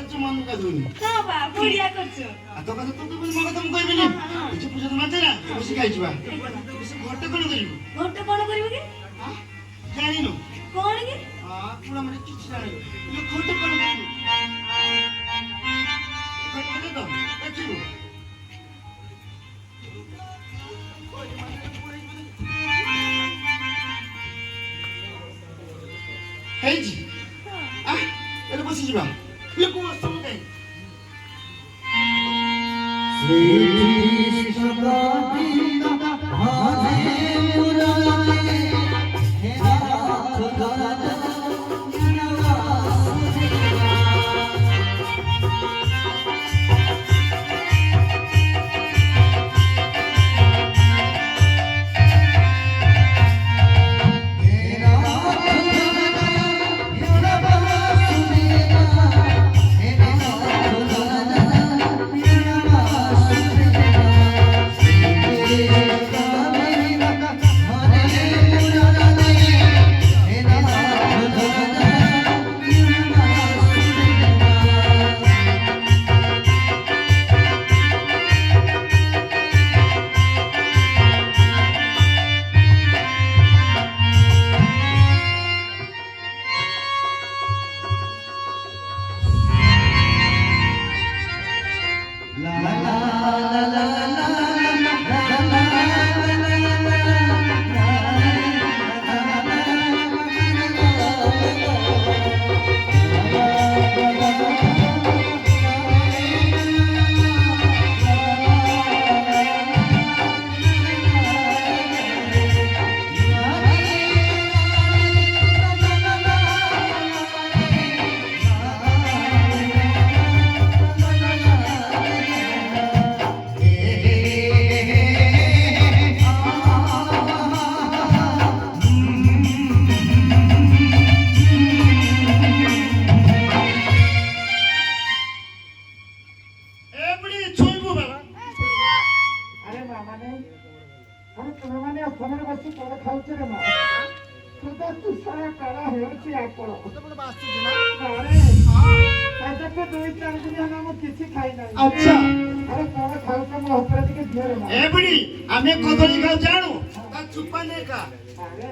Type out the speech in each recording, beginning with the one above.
करछु मन का धुनी हां बा बढ़िया करछु आ तो कथा तो मग तुम कहबिनी কিছু पूजा तो माते ना बसी खाइछबा बसी घट कोन करिबो घट कोन करिबो की जानिनो कोन की पूरा माने किछ जानि ये घट कोन करिबो घट तो देखिबो हेजी ele basi jiba ये को समझे श्री कृष्ण गोविंद हरे मुरारी हे नाथ दाता अच्छा अरे कोन खाऊ तो मो ऊपर दिके दियो रे ए बुढ़ी हमें कदली खाऊ जानू ता चुप्पा ने का अरे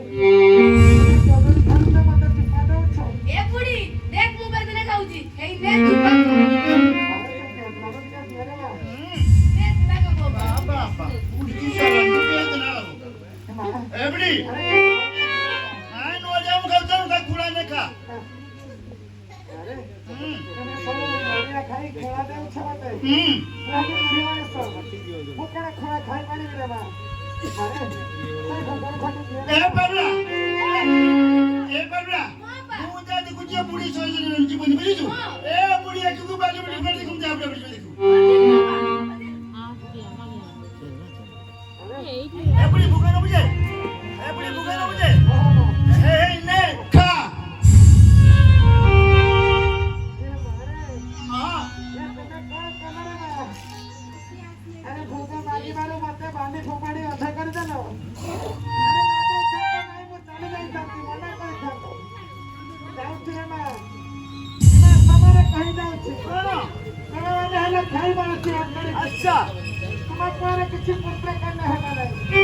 कदली खाऊ तो मत चुप्पा दो छो ए बुढ़ी देख मु कर देने खाऊजी हेई ने चुप्पा अरे देख ना को बाबा बुढ़ी की सारा पे देना ए बुढ़ी हां नो जाऊ खाऊ जानू ता खुला ने का अरे खाई खेला दे छवाते रानी बुढ़ी माने सो वो कने खा खाई पानी रे बा अरे कोई भगवान खाते ए बाबला मु जा देखु जे बुढ़ी सोई जीवन बुझिछु ए बुढ़ी के तू बाली बुढ़ी कर देखु जा बुढ़ी देखु ए बुढ़ी भूखा न बुझे ए ने खा पानी फोपाड़ी अधा कर देलो अरे माता छाता नहीं मु चली जाई सकती मना कर थातो जाउछि रे मां तुम्हारे कहि जाउछि कोन वाले हले खाई बाछि अच्छा तुम पर किछि पुत्र करने है नहीं